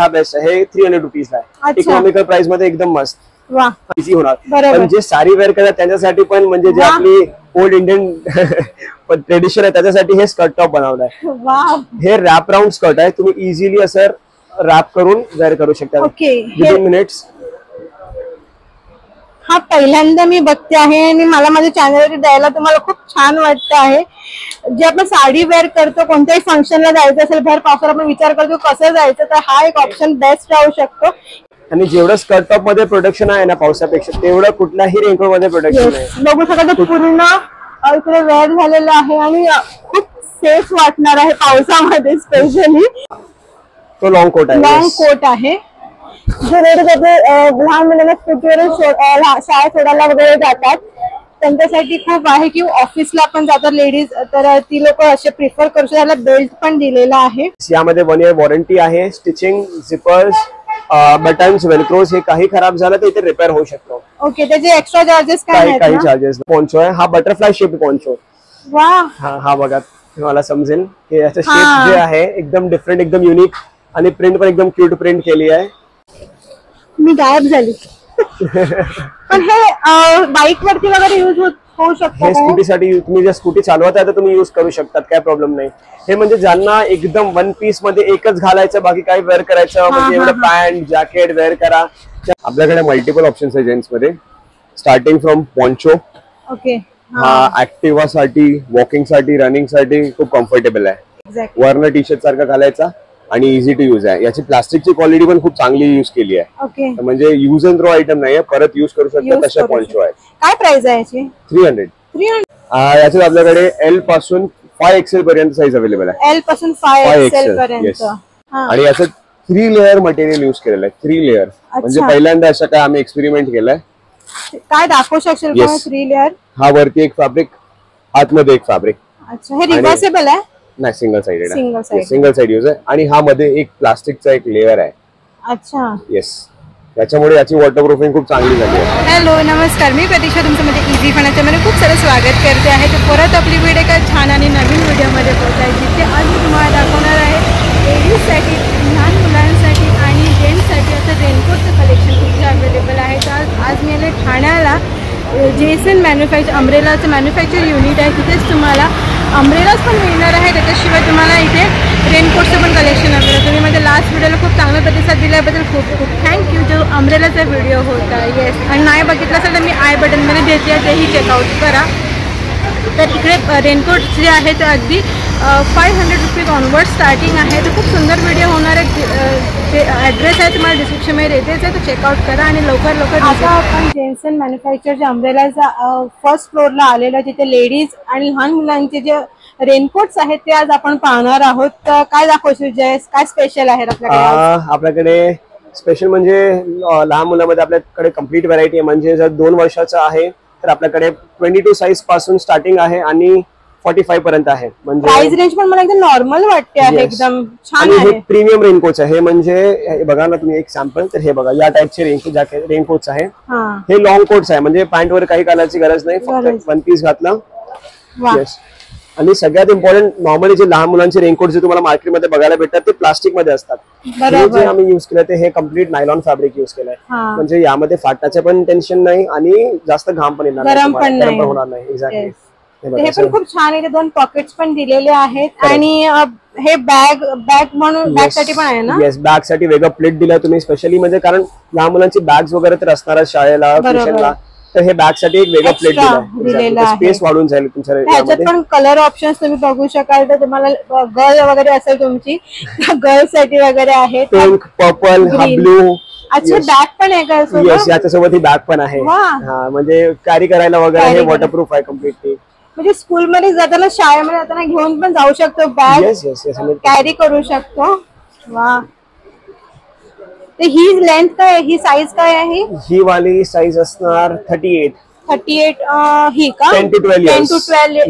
हा बेस्ट आहे, हे 300 रुपीज आहे. इकॉनॉमिकल प्राइस मध्ये एकदम मस्त इझी होणार. पण जे साडी वेअर करतात त्यांच्यासाठी पण म्हणजे जे आपली ओल्ड इंडियन ट्रेडिशन आहे त्याच्यासाठी हे स्कर्ट टॉप बनवलाय. हे रॅप राऊंड स्कर्ट आहे, तुम्ही इझिली असं रॅप करून वेअर करू शकता. Within minutes. हा पहिल्यांदा मी बघते आहे आणि मला माझ्या चॅनलवर द्यायला तुम्हाला खूप छान वाटतं आहे. जे आपण साडी वेअर करतो, कोणत्याही फंक्शनला जायचं असेल, भर पावसाळ्यात आपण विचार करतो कसं जायचं, तर हा एक ऑप्शन बेस्ट राहू शकतो. आणि जेवढं स्कर्ट टॉप मध्ये प्रोडक्शन आहे ना पावसापेक्षा, तेवढं कुठल्याही रेनकोट मध्ये प्रोडक्शन आहे. बघू शकता पूर्ण इकडे वेअर झालेलं आहे आणि खूप सेफ वाटणार आहे पावसामध्ये. स्पेशली तो लॉंग कोट आहे. लॉंग कोट आहे. जे लहान मुलांना स्कूटीवरून शाळा सोडायला वगैरे जातात त्यांच्यासाठी खूप आहे, की ऑफिसला पण जातात लेडीज, तर ती लोक असे प्रिफर करू शकतात. बेल्ट पण दिलेला आहे. यामध्ये 1 इयर वॉरंटी आहे. स्टिचिंग, झिपर्स, बटन्स, वेलक्रोज हे काही खराब झालं तर इथे रिपेअर होऊ शकतो. ओके, त्याचे एक्स्ट्रा चार्जेस काय आहेत? काही चार्जेस. पोंचो आहे हा, बटरफ्लाय शेप पोंचो. वाह. हा बघा तुम्हाला समजेल की याचा शेप जे आहे एकदम डिफरंट, एकदम युनिक आणि प्रिंट पण एकदम क्यूट प्रिंट केली आहे. मी गायब झाली. पण हे बाईक वरती वगैरे युज होऊ शकतं. हे स्कूटीसाठी तुम्ही जर स्कूटी चालवत आहे तर तुम्ही युज करू शकतात, काय प्रॉब्लेम नाही. हे म्हणजे ज्यांना एकदम 1 पीस मध्ये एकच घालायचं, बाकी काही वेअर करायचं, म्हणजे एवढं पॅन्ट जॅकेट वेअर करा. आपल्याकडे मल्टिपल ऑप्शन्स आहे जेंट्स मध्ये, स्टार्टिंग फ्रॉम पॉन्चो. ओके. हा ऍक्टिव्हा साठी, वॉकिंग साठी, रनिंग साठी खूप कम्फर्टेबल आहे. वरनं टी शर्ट सारखा घालायचा आणि इझी टू युज आहे. याची प्लास्टिकची क्वालिटी पण खूप चांगली युज केली आहे. म्हणजे युज अँड थ्रो आयटम नाहीये, परत युज करू शकता तशा पॉन्चो आहे. काय प्राइस आहे याची? 300. याच्यात आपल्याकडे एल पासून 5XL पर्यंत साईज अवेलेबल आहे. एल पासून 5XL पर्यंत. आणि याचं 3 लेअर मटेरियल युज केलेलं आहे. 3 लेअर म्हणजे पहिल्यांदा असं काय आम्ही एक्सपेरिमेंट केलंय. काय दाखवू शकशील का? 3 लेअर. हा वरती एक फॅब्रिक, आतमध्ये एक फॅब्रिक. अच्छा, हे रिव्हर्सेबल आहे? नाही, सिंगल साइडेड आहे. सिंगल साइड यूज आहे. आणि हा मध्ये एक प्लास्टिकचा एक लेअर आहे. अच्छा. येस, त्याच्यामुळे याची वॉटरप्रूफिंग खूप चांगली झाली आहे. हॅलो, नमस्कार. मी प्रतीक्षा तुमच्यामध्ये इझी फनाच्या मध्ये खूप सारं स्वागत करते आहे. तर परत आपली व्हिडिओ एका छान आणि नवीन व्हिडिओमध्ये पोहोचते, जिथे आज मी तुम्हाला दाखवणार आहे लेडीजसाठी, लहान मुलांसाठी आणि जेंट्ससाठी असं रेनकोटचं कलेक्शन कुठे अवेलेबल आहे. तर आज मी आले ठाण्याला. जेसन मॅन्युफॅक्चर अम्ब्रेलाचं मॅन्युफॅक्चर युनिट आहे. तिथेच तुम्हाला अम्ब्रेलाच पण मिळणार आहे. त्याच्याशिवाय तुम्हाला इथे रेनकोटचं पण कलेक्शन अवेलेबल. तुम्ही माझ्या लास्ट व्हिडिओला खूप चांगला प्रतिसाद दिल्याबद्दल खूप खूप थँक्यू. जो अम्ब्रेलाचा व्हिडिओ होता. येस, आणि नाही बघितलं असेल तर मी आय बटनमध्ये देते आहे, तेही चेकआउट करा. तर इकडे रेनकोट जे आहे ते अगदी 500 रुपीज ऑनवर्ड स्टार्टिंग आहे. तर खूप सुंदर व्हिडिओ होणार आहे. जे ॲड्रेस आहे तुम्हाला डिस्क्रिप्शनमध्ये देतेच आहे, तर चेकआउट करा आणि लवकर आता आपण जेन्सन मॅन्युफॅक्चरच्या अम्ब्रेलाचा फर्स्ट फ्लोअरला आलेला, जिथे लेडीज आणि लहान मुलांचे जे रेनकोट्स आहेत ते आज आपण पाहणार आहोत. तर काय दाखवशील जयेश, काय स्पेशल आहे आपल्याकडे? आपल्याकडे स्पेशल म्हणजे लहान मुलांमध्ये आपल्याकडे कम्प्लीट व्हरायटी आहे. म्हणजे जर 2 वर्षाचा आहे तर आपल्याकडे 22 साईज पासून स्टार्टिंग आहे आणि 45 पर्यंत आहे. म्हणजे प्राइस रेंज पण मला एकदम नॉर्मल वाटते आहे, एकदम छान आहे. हे प्रीमियम रेनकोट्स आहे. म्हणजे बघा ना तुम्ही एक सॅम्पल, तर हे बघा या टाइपचे रेनकोट्स आहे. हे लॉंग कोट्स आहे, म्हणजे पॅन्ट वर काही घालायची गरज नाही, फक्त 1 पीस घातला. येस. आणि सगळ्यात इम्पॉर्टंट, नॉर्मली जे लहान मुलांचे रेनकोट जे तुम्हाला मार्केटमध्ये बघायला भेटतात ते प्लास्टिक मध्ये असतात. जे आम्ही युज केलं ते हे कम्प्लीट नायलॉन फॅब्रिक युज केलंय. म्हणजे यामध्ये फाटण्याचे पण टेन्शन नाही आणि जास्त घाम पण येणार नाही, गरम पण होणार नाही. एक्झॅक्टली. हे पण खूप छान आहे. 2 पॉकेट्स पण दिलेले आहेत. आणि हे बॅग म्हणून बॅग साठी पण आहे ना? येस, बॅग साठी वेगळं प्लेट दिलाय तुम्ही स्पेशली, म्हणजे कारण लहान मुलांची बॅग्स वगैरे तर असणार शाळेला, ट्युशनला, तर हे बॅग साठी एक वेगळं प्लेट दिलेलं आहे. स्पेस वाढून जाईल तुमच्या. ह्याच्यात पण कलर ऑप्शन्स तुम्ही बघू शकाल. तर तुम्हाला गर्ल वगैरे असेल तुमची, गर्ल साठी वगैरे आहे. पिंक, पर्पल, हा ब्लू. अच्छा, बॅग पण आहे का? येस, याच्यासोबत ही बॅग पण आहे. म्हणजे कॅरी करायला वगैरे हे वॉटरप्रूफ आहे कम्प्लीटली. म्हणजे स्कूलमध्ये जाताना, शाळेमध्ये जाताना घेऊन पण जाऊ शकतो, बॅग कॅरी करू शकतो. वा. तर ही लेंथ काय, ही साईज काय आहे? ही वाली साईज असणार 38. ही का? 10 to 12 10 to 12,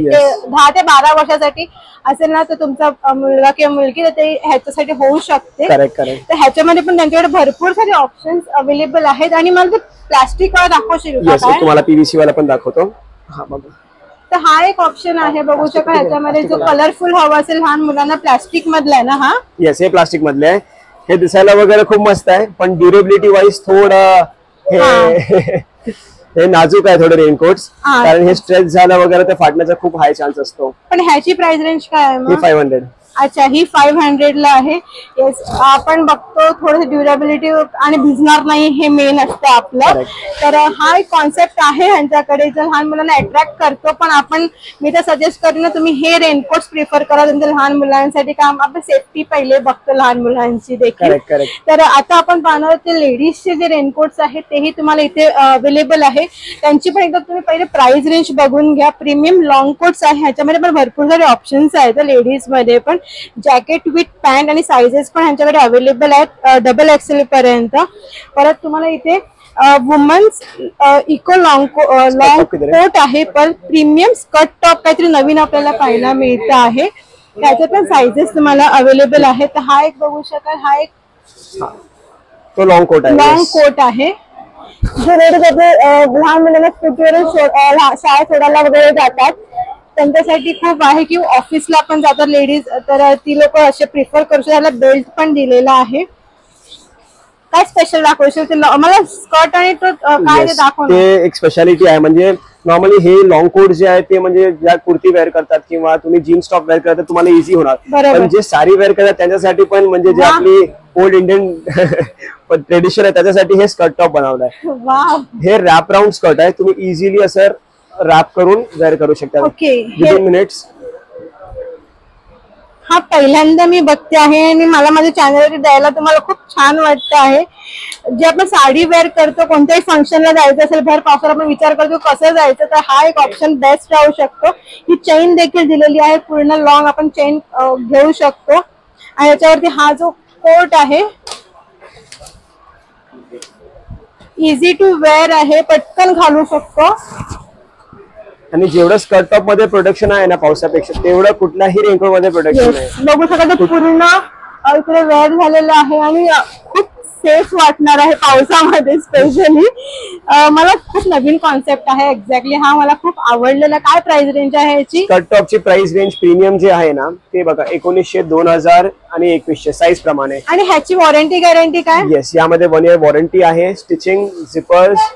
10 ते 12 वर्षासाठी असेल ना, तर तुमचा मुलगा किंवा मुलगी तर ते ह्याच्यासाठी होऊ शकते. करेक्ट. तर ह्याच्यामध्ये पण त्यांच्याकडे भरपूर सारे ऑप्शन्स अवेलेबल आहेत. आणि मला ते प्लास्टिक वाला दाखवशील का? तुम्हाला पीव्हीसी वाला पण दाखवतो. हा बघा, तर हा एक ऑप्शन आहे, बघू शकाल. ह्याच्यामध्ये जो कलरफुल हवा असेल लहान मुलांना, प्लास्टिक मधला आहे ना हा? येस, हे प्लास्टिक मधले आहे. हे दिसायला वगैरे खूप मस्त आहे, पण ड्युरेबिलिटी वाईज थोडं हे नाजूक आहे थोडे रेनकोट्स, कारण हे स्ट्रेच झालं वगैरे ते फाटण्याचा खूप हाय चान्स असतो. पण ह्याची प्राइस रेंज काय आहे? 500. अच्छा, ही 500 ला आहे. येस, आपण बघतो थोडं ड्युरेबिलिटी आणि भिजणार नाही हे मेन असतं आपलं. तर हा एक कॉन्सेप्ट आहे ह्यांच्याकडे, जर लहान मुलांना अट्रॅक्ट करतो. पण मी तर सजेस्ट करेन ना, तुम्ही हे रेनकोट्स प्रिफर करा तुमच्या लहान मुलांसाठी, काम आपण सेफ्टी पहिले बघतो लहान मुलांची देखील. तर आता आपण पाहणार ते लेडीजचे जे रेनकोट्स आहेत तेही तुम्हाला इथे अवेलेबल आहे. त्यांची पण एकदा तुम्ही पहिले प्राइस रेंज बघून घ्या. प्रीमियम लॉंग कोट्स आहे, ह्याच्यामध्ये पण भरपूर सारे ऑप्शन्स आहेत लेडीज मध्ये पण. जॅकेट विथ पॅन्ट आणि साइजेस पण ह्यांच्याकडे अवेलेबल आहेत डबल एक्सेल पर्यंत. परत तुम्हाला इथे वुमन्स इको लॉंग कोट आहे, पण प्रीमियम स्कर्ट टॉप काहीतरी नवीन आपल्याला पाहायला मिळत आहे. त्याचे पण साइजेस तुम्हाला अवेलेबल आहेत. तर हा एक बघू शकाल, हा एक तो लॉंग कोट आहे. जे लहान मुलांना स्कूटीवरून शाळा सोडायला वगैरे जातात त्यांच्यासाठी खूप आहे, की ऑफिसला पण जातात लेडीज, तर ती लोक असे प्रिफर करू शकतात. त्याला बेल्ट पण दिलेला आहे. काय स्पेशल दाखवशील मला स्कर्ट आणि तो काय दाखवणार? ते एक स्पेशालिटी आहे, म्हणजे नॉर्मली हे लॉंग कोट जे आहे ते म्हणजे ज्या कुर्ती वेअर करतात किंवा तुम्ही जीन्स टॉप वेअर करतात तुम्हाला इझी होणार. पण जे साडी वेअर करतात त्यांच्यासाठी पण, म्हणजे जे आपली ओल्ड इंडियन ट्रेडिशन आहे त्याच्यासाठी हे स्कर्ट टॉप बनवलंय. हे रॅप राऊंड स्कर्ट आहे, तुम्ही इझिली असं रॅप करून वेअर करू शकता. Within minutes. हा पहिल्यांदा मी बघते आहे आणि मला माझ्या चॅनलवर द्यायला तुम्हाला खूप छान वाटतं आहे. जे आपण साडी वेअर करतो, कोणत्याही फंक्शनला जायचं असेल, भर पावसाळा आपण विचार करतो कसं जायचं, तर हा एक ऑप्शन बेस्ट राहू शकतो. ही चेन देखील दिलेली आहे, पूर्ण लॉंग आपण चेन घेऊ शकतो. आणि याच्यावरती हा जो कोट आहे इझी टू वेअर आहे, पटकन घालू शकतो. आणि जेवढं स्कर्ट टॉप मध्ये प्रोडक्शन आहे ना पावसापेक्षा, तेवढं कुठल्याही रेनकोट मध्ये प्रोडक्शन आहे. बघू शकता पूर्ण इकडे वेअर झालेलं आहे आणि खूप सेफ वाटणार आहे पावसामध्ये स्पेशली. मला खूप नवीन कॉन्सेप्ट आहे एक्झॅक्टली, हा मला खूप आवडलेला. काय प्राइस रेंज आहे याची? स्कर्ट टॉपची प्राइस रेंज प्रीमियम जे आहे ना ते बघा 1900, 2000 आणि 2100 साईज प्रमाणे. आणि ह्याची वॉरंटी गॅरंटी काय? येस, यामध्ये 1 year वॉरंटी आहे. स्टिचिंग, झिपर्स,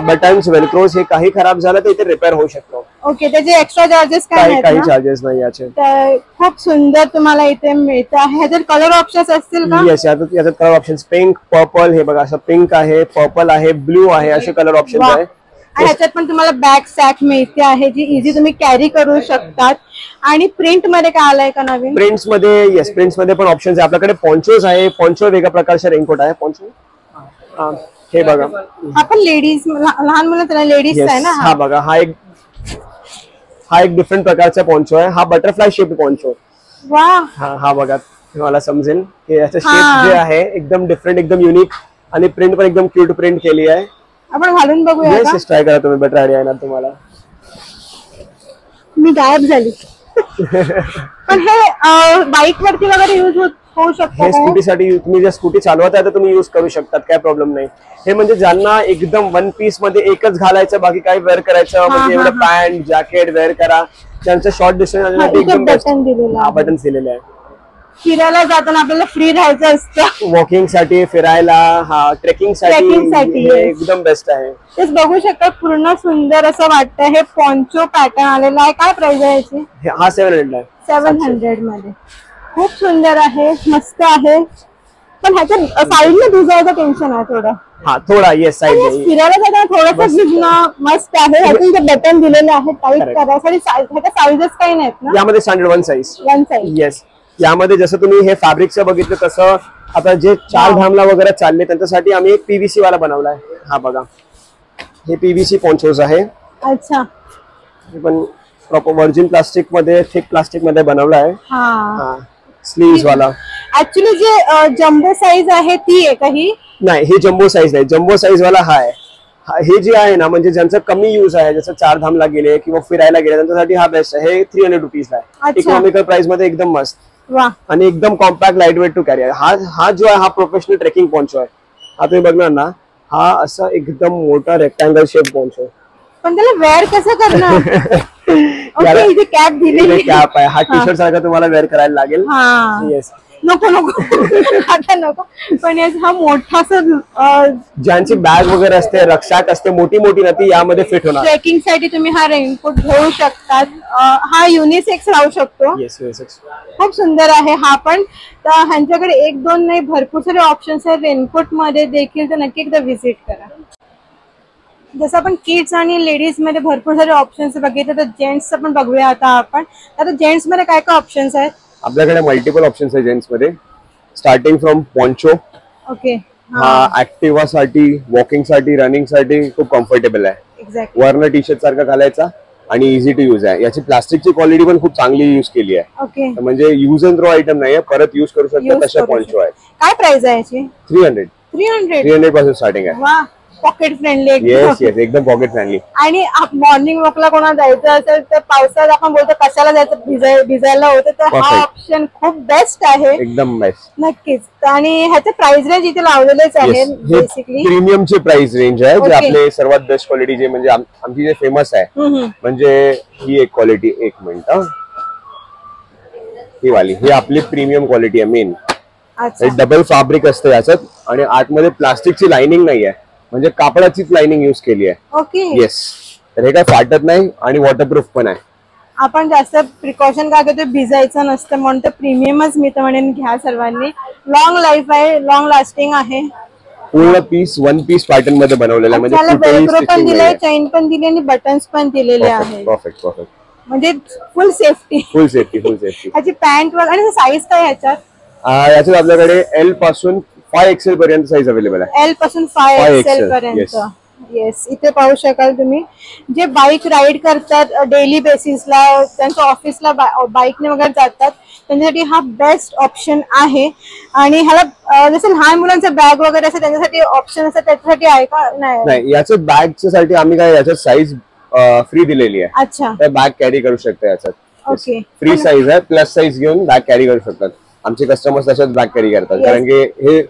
बटन्स, वेलक्रोज हे काही खराब झालं तर इथे रिपेअर होऊ शकतो. ओके, त्याचे एक्स्ट्रा चार्जेस काय आहेत? काही चार्जेस नाही याचे. खूप सुंदर तुम्हाला इथे मिळतं आहे. ह्याच्यात कलर ऑप्शन्स असतील का? येस, याच्यात कलर ऑप्शन्स पिंक, पर्पल, हे बघा असं पिंक आहे, पर्पल आहे, ब्लू आहे, असे कलर ऑप्शन्स आहे. आणि ह्याच्यात पण तुम्हाला बॅक सॅक मिळते आहे जी इझी तुम्ही कॅरी करू शकतात. आणि प्रिंट मध्ये काय आलंय का नवीन? प्रिंट्स मध्ये येस, प्रिंट्स मध्ये पण ऑप्शन्स आहे. आपल्याकडे पॉन्चोज आहे, पॉन्चो वेगळ्या प्रकारचे रेनकोट आहे. पॉन्चो हे बघा, आपण लेडीज लहान मुलं लेडीज आहे ना. हा बघा, हा एक डिफरंट प्रकारचा पॉन्चो आहे. हा बटरफ्लाय शेप पॉन्चो. हा बघा, तुम्हाला समजेल की याचा शेप जे आहे एकदम डिफरंट, एकदम युनिक, आणि प्रिंट पण एकदम क्यूट प्रिंट केली आहे. आपण घालून बघूया का? ट्राय करा तुम्ही, बेटर आयडिया येणार तुम्हाला. मी गायब झाली. पण हे बाईक वरती वगैरे युज होऊ शकतं. हे स्कूटीसाठी तुम्ही जर स्कूटी चालवत आहे तर तुम्ही युज करू शकतात, काय प्रॉब्लेम नाही. हे म्हणजे ज्यांना एकदम वन पीस मध्ये एकच घालायचं, बाकी काही वेअर करायचं, म्हणजे एवढं पॅन्ट जॅकेट वेअर करा, त्यांचं शॉर्ट डिस्टन्स एकदम बटन दिलेले आहे. फिरायला जाताना आपल्याला फ्री राहायचं असतं, वॉकिंग साठी, फिरायला, ट्रेकिंग साठी एकदम बेस्ट आहे. तेच बघू शकता, पूर्ण सुंदर असं वाटतं. हे पॉन्चो पॅटर्न आलेला आहे. काय प्राइस आहे याची? हा 700 आहे. 700 मध्ये खूप सुंदर आहे, मस्त आहे. पण ह्याच्या साईडने भिजायचं टेन्शन आहे थोडं. थोडा येस, साईड फिरायला जाताना थोडंसं भिजणं मस्त आहे. ह्यातून बटन दिलेले आहे टाईट करायसाठी. ह्याच्या साईजेस काही नाहीत ना यामध्ये? Standard one size. येस, यामध्ये जसं तुम्ही हे फॅब्रिकचं बघितलं तसं आता जे 4 धामला वगैरे चालले त्यांच्यासाठी आम्ही एक पीव्हीसी वाला बनवलाय. हा बघा, हे पीव्हीसी पॉन्चोज आहे. अच्छा, पण प्रॉपर व्हर्जिन प्लास्टिक मध्ये, थिक प्लास्टिक मध्ये बनवला आहे. स्लीव्स वाला. ऍक्च्युली जे जम्बो साईज आहे ती आहे का ही? नाही, ही जम्बो साईज नाही. जम्बो साईज वाला हा आहे. हे जे आहे ना, म्हणजे ज्यांचं कमी युज आहे, जसं 4 धामला गेले किंवा फिरायला गेले त्यांच्यासाठी हा बेस्ट आहे. हे 300 रुपीज आहे. इकॉनॉमिकल प्राइस मध्ये एकदम मस्त आणि एकदम compact, light weight to carry आहे. हा जो आहे हा प्रोफेशनल ट्रेकिंग पॉन्चो आहे. हा तुम्ही बघणार ना, हा असा एकदम मोठा रेक्टँगल शेप पॉन्चो. पण त्याला वेअर कसं करणार? इथे कॅप दिलेली, कॅप आहे. हा टी शर्ट सारखा तुम्हाला वेअर करायला लागेल. येस, नको नको आता नको, पण हा मोठा ज्यांची बॅग वगैरे असते, रक्षाट असते मोठी मोठी ना, ती यामध्ये फिट होणार. ट्रेकिंग साठी तुम्ही हा रेनकोट घेऊ शकतात. हा युनिसेक्स राहू शकतो. Yes unisex. खूप सुंदर आहे हा पण. तर ह्यांच्याकडे एक दोन नाही भरपूर सारे ऑप्शन्स आहेत रेनकोट मध्ये देखील, तर नक्की एकदा व्हिजिट करा. जसं आपण किड्स आणि लेडीज मध्ये भरपूर सारे ऑप्शन्स बघितले, तर जेंट्सचं पण बघूया आता आपण. आता जेंट्स मध्ये काय काय ऑप्शन्स आहेत आपल्याकडे? मल्टिपल ऑप्शन्स आहेत जेंट्स मध्ये, स्टार्टिंग फ्रॉम पॉन्चो. ओके. हा ऍक्टिव्हा साठी, वॉकिंग साठी, रनिंग साठी खूप कम्फर्टेबल आहे. एक्झॅक्टली. वरनं टी शर्ट सारखा घालायचा आणि इझी टू यूज आहे. याची प्लास्टिकची क्वालिटी पण खूप चांगली यूज केली आहे. ओके. म्हणजे यूज अँड थ्रो आयटम नाहीये, परत यूज करू शकता तशा पॉन्चो आहेत. काय प्राइस आहे याची? 300 पासून स्टार्टिंग आहे. वा, पॉकेट फ्रेंडली. येस येस, एकदम पॉकेट फ्रेंडली. आणि मॉर्निंग वॉकला कोणाला जायचं असेल तर पावसात आपण बोलतो कशाला जायचं, भिजायला होतं, तर हा ऑप्शन खूप बेस्ट आहे. एकदम बेस्ट. नक्कीच. आणि ह्याचे प्राइस रेंज इथे लावलेलेच आहे बेसिकली. प्रीमियमची प्राइस रेंज आहे, जे आपले सर्वात बेस्ट क्वालिटी जे म्हणजे आमची जे फेमस आहे, म्हणजे ही एक क्वालिटी. एक मिनिट, ही वाली ही आपली प्रीमियम क्वालिटी आहे मेन. डबल फॅब्रिक असतं याच्यात आणि आतमध्ये प्लास्टिकची लाइनिंग नाही आहे, म्हणजे कापडाचीच लाइनिंग युज केली आहे. ओके. येस. तर हे काय फाटत नाही आणि वॉटरप्रूफ पण आहे. आपण जास्त प्रिकॉशन काय करतो, भिजायचं नसतं म्हणून तर प्रीमियमच मी तर म्हणेन घ्या सर्वांनी. लॉंग लाईफ आहे, लॉंग लास्टिंग आहे. पूर्ण पीस वन पीस पॅटर्न मध्ये बनवलेला आहे, म्हणजे वेल्क्रो पण दिलंय, चेन पण दिली आणि बटन्स पण दिलेले आहेत. Perfect perfect. म्हणजे full safety. Full safety full safety. ह्याची पॅन्ट वगैरे आणि साईज काय ह्याच्यात? याच्यात आपल्याकडे एल पासून 5XL पर्यंत साईज अवेलेबल आहे. एल पासून 5XL पर्यंत. येस. इथे पाहू शकाल तुम्ही, जे बाईक राईड करतात डेली बेसिसला, त्यांच्या ऑफिसला बाईकने वगैरे जातात, त्यांच्यासाठी हा बेस्ट ऑप्शन आहे. आणि ह्याला जसं लहान मुलांचं बॅग वगैरे असं त्यांच्यासाठी ऑप्शन असतात, त्याच्यासाठी आहे का? नाही, याचं बॅगच्या साठी आम्ही काय याच्यात साईज फ्री दिलेली आहे. अच्छा. तर बॅग कॅरी करू शकता याच्यात. ओके. फ्री साईज आहे, प्लस साईज घेऊन बॅग कॅरी करू शकतात. आमचे कस्टमर्स तशाच बॅग कॅरी करतात, कारण की हे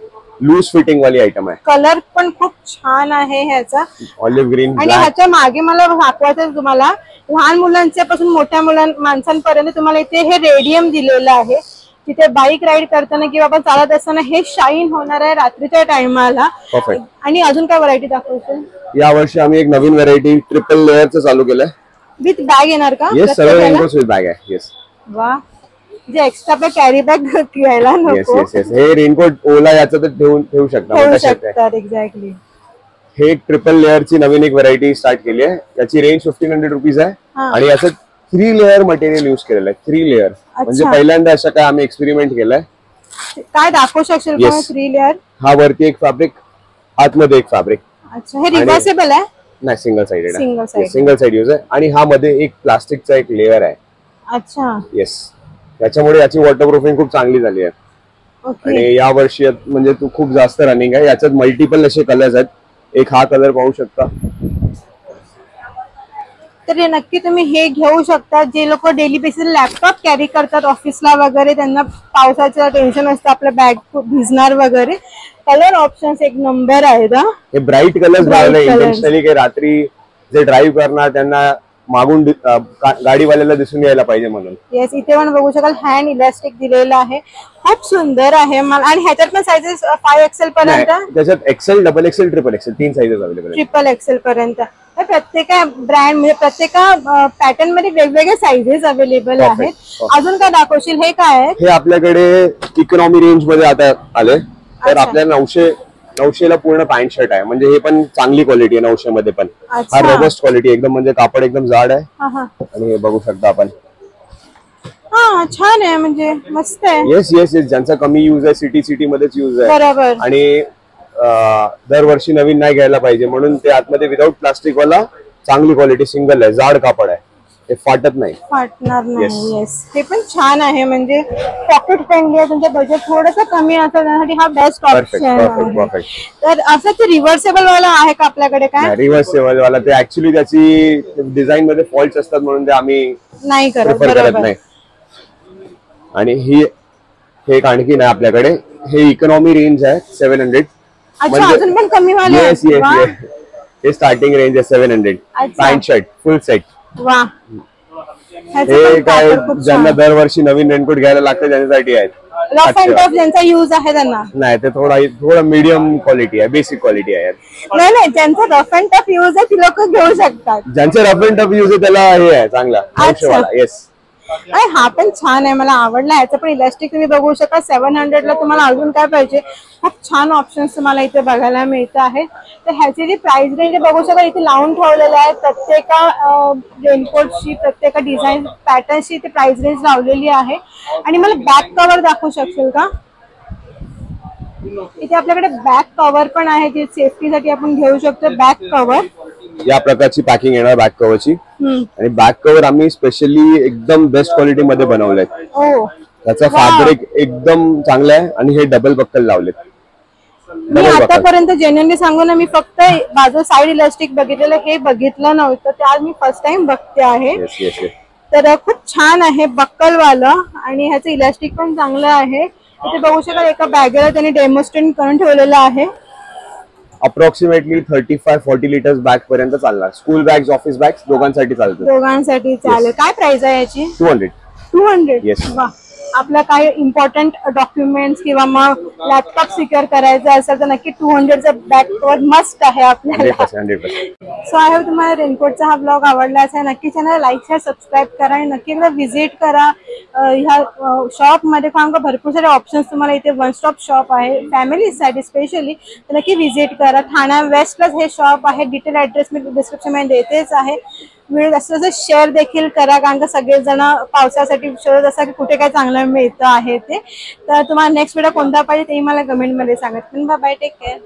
लूज फिटिंग वाली आयटम आहे. कलर पण खूप छान आहे ह्याचा, ऑलिव्ह ग्रीन. आणि ह्याच्या मागे मला दाखवायचं तुम्हाला, लहान मुलांच्या पासून मोठ्या माणसांपर्यंत तुम्हाला इथे हे रेडियम दिलेलं आहे. तिथे बाईक राईड करताना किंवा आपण चालत असताना हे शाईन होणार आहे रात्रीच्या टाइमाला. आणि अजून काय व्हरायटी दाखवायची? या वर्षी आम्ही एक नवीन व्हरायटी ट्रिपल लेअरचं चालू केलंय. विथ बॅग येणार का? येस, सर्व रेनकोट्स विथ बॅग आहे. येस. वा, जे एक्स्ट्रा आपल्या कॅरी बॅग घ्यायला नको. Yes yes yes. हे रेनकोट ओला याचं तर ठेवू शकता. एक्झॅक्टली. हे ट्रिपल लेअरची नवीन एक व्हरायटी स्टार्ट केली आहे. याची रेंज 1500 रुपीज आहे आणि याचं 3 लेअर मटेरियल युज केलेलं आहे. 3 लेअर म्हणजे पहिल्यांदा असं काय आम्ही एक्सपेरिमेंट केलंय. काय दाखवू शकशील का? 3 लेअर. हा वरती एक फॅब्रिक, आतमध्ये एक फॅब्रिक. अच्छा. हे रिव्हर्सेबल आहे? नाही, सिंगल साइडेड आहे. सिंगल साइड यूज आहे. आणि हा मध्ये एक प्लास्टिकचा एक लेअर आहे. अच्छा. येस. त्याच्यामुळे याची वॉटरप्रूफिंग खूप चांगली झाली आहे. आणि या वर्षी म्हणजे तू खूप जास्त रनिंग आहे. याच्यात मल्टिपल असे कलर्स आहेत. एक हा कलर पाहू शकता. तर हे नक्की तुम्ही हे घेऊ शकता. जे लोक डेली बेसिस लॅपटॉप कॅरी करतात ऑफिसला वगैरे, त्यांना पावसाचं टेन्शन असतं आपलं बॅग भिजणार वगैरे. कलर ऑप्शन्स एक नंबर आहेत. हे ब्राईट कलर्स घालले इंटेन्शनली, की रात्री जे ड्राईव्ह करणार त्यांना मागून गाडीवाल्याला दिसून यायला पाहिजे म्हणून. येस. इथे पण बघू शकाल हँड इलास्टिक दिलेलं आहे, खूप सुंदर आहे. आणि ह्याच्यात पण साइजेस 5XL पर्यंत. त्याच्यात XL, double XL, triple XL 3 sizes available आहेत. ट्रिपल XL पर्यंत. प्रत्येक ब्रँड म्हणजे प्रत्येक पॅटर्न मध्ये वेगवेगळे साइजेस अवेलेबल आहेत. अजून काय दाखवशील? हे काय आहे? हे आपल्याकडे इकॉनॉमी रेंज मध्ये आता आले. तर आपल्याला 900 ला पूर्ण पॅन्ट शर्ट आहे. म्हणजे हे पण चांगली क्वालिटी आहे. 900 मध्ये पण हा रोबस्ट क्वालिटी, एकदम म्हणजे कापड एकदम जाड आहे. आणि हे बघू शकता आपण. हा, छान आहे, म्हणजे मस्त आहे. Yes yes yes. ज्यांचा कमी यूज आहे, सिटी मध्येच यूज आहे. बरोबर. आणि दरवर्षी नवीन नाही घ्यायला पाहिजे म्हणून ते आतमध्ये विदाउट प्लास्टिक वाला चांगली क्वालिटी, सिंगल आहे, जाड कापड आहे, ते फाटत नाही, फाटणार नाही. येस. हे पण छान आहे, म्हणजे पॉकेट फ्रेंडली आहे. तुमचं बजेट थोडंसं कमी असेल त्यासाठी हा बेस्ट ऑप्शन आहे. तर असं ते रिव्हर्सेबल वाला आहे का आपल्याकडे? काय रिव्हर्सेबल वाला? ते ऍक्च्युली त्याची डिझाईन मध्ये फॉल्ट असतात म्हणून ते आम्ही नाही करत. नाही. आणि ही हे आणखी नाही आपल्याकडे. हे इकॉनॉमी रेंज आहे 700. अच्छा, अजून पण कमी वाले? Yes yes yes. हे स्टार्टिंग रेंज आहे 700. पॅन्ट शर्ट फुल सेट. वा. हे काय ज्यांना दरवर्षी नवीन रेनकोट घ्यायला लागतं त्यांच्यासाठी आहेत. रफ अँड टफ ज्यांचा यूज आहे त्यांना नाही, ते थोडं मीडियम क्वालिटी आहे, बेसिक क्वालिटी आहे. नाही, ज्यांचा रफ अँड टफ यूज आहे ती लोक घेऊ शकतात. ज्यांचे रफ अँड टफ यूज आहे त्याला हे आहे चांगला. येस, हा पण छान आहे, मला आवडला. ह्याचं पण इलास्टिक तुम्ही बघू शकता. 700 ला तुम्हाला अजून काय पाहिजे, खूप छान ऑप्शन्स तुम्हाला इथे बघायला मिळत आहे. तर ह्याची जी प्राइस रेंज बघू शकता इथे लावून ठेवलेलं आहे. प्रत्येका रेनकोटची, प्रत्येका डिझाईन पॅटर्नची इथे प्राइस रेंज लावलेली आहे. आणि मला बॅक कव्हर दाखवू शकशील का? इथे आपल्याकडे बॅक कव्हर पण आहे, जे सेफ्टीसाठी आपण घेऊ शकतो. बॅक कव्हर या प्रकारची पॅकिंग येणार बॅक कव्हरची. आणि बॅक कव्हर आम्ही स्पेशली एकदम बेस्ट क्वालिटी मध्ये बनवलंय. त्याचा फॅब्रिक एकदम चांगला आहे आणि हे डबल बक्कल लावलेत. मी आतापर्यंत जेन्युइनली सांगू ना, मी फक्त बाजू साइड इलास्टिक बघितलेलं, हे बघितलं नव्हतं. ते आज मी फर्स्ट टाइम बघते आहे. तर खूप छान आहे बक्कलवालं आणि ह्याचं इलास्टिक पण चांगलं आहे. इथे बघू शकता एका बॅगेला त्यांनी डेमॉन्स्ट्रेट करून ठेवलेलं आहे. अप्रॉक्सिमेटली 35-40 लिटर्स बॅग पर्यंत चालणार. स्कूल बॅग्स, ऑफिस बॅग्स दोघांसाठी चालतं. दोघांसाठी चालेल. काय प्राइस आहे याची? 200. येस. आपला काही इम्पॉर्टंट डॉक्युमेंट्स किंवा मग लॅपटॉप सिक्युअर करायचं असेल तर नक्की 200चा बॅक कव्हर मस्ट आहे आपल्याला. 100%. सो आय होप तुम्हाला रेनकोटचा हा ब्लॉग आवडला असेल. नक्की चॅनल लाईक शेअर सबस्क्राईब करा आणि नक्की एकदा व्हिजिट करा ह्या शॉपमध्ये. कारण का भरपूर सारे ऑप्शन्स तुम्हाला इथे वन स्टॉप शॉप आहे फॅमिलीसाठी स्पेशली. तर नक्की व्हिजिट करा. ठाणा वेस्टलाच हे शॉप आहे. डिटेल ऍड्रेस मी डिस्क्रिप्शन मध्ये देतेच आहे. व्हिडिओ जास्तीत जास्त शेअर देखील करा, कारण का सगळेजण पावसासाठी शोधत असतात की कुठे काय चांगलं मिळतं आहे ते. तर तुम्हाला नेक्स्ट व्हिडिओ कोणता पाहिजे ते मला कमेंटमध्ये सांगा. Bye, take care.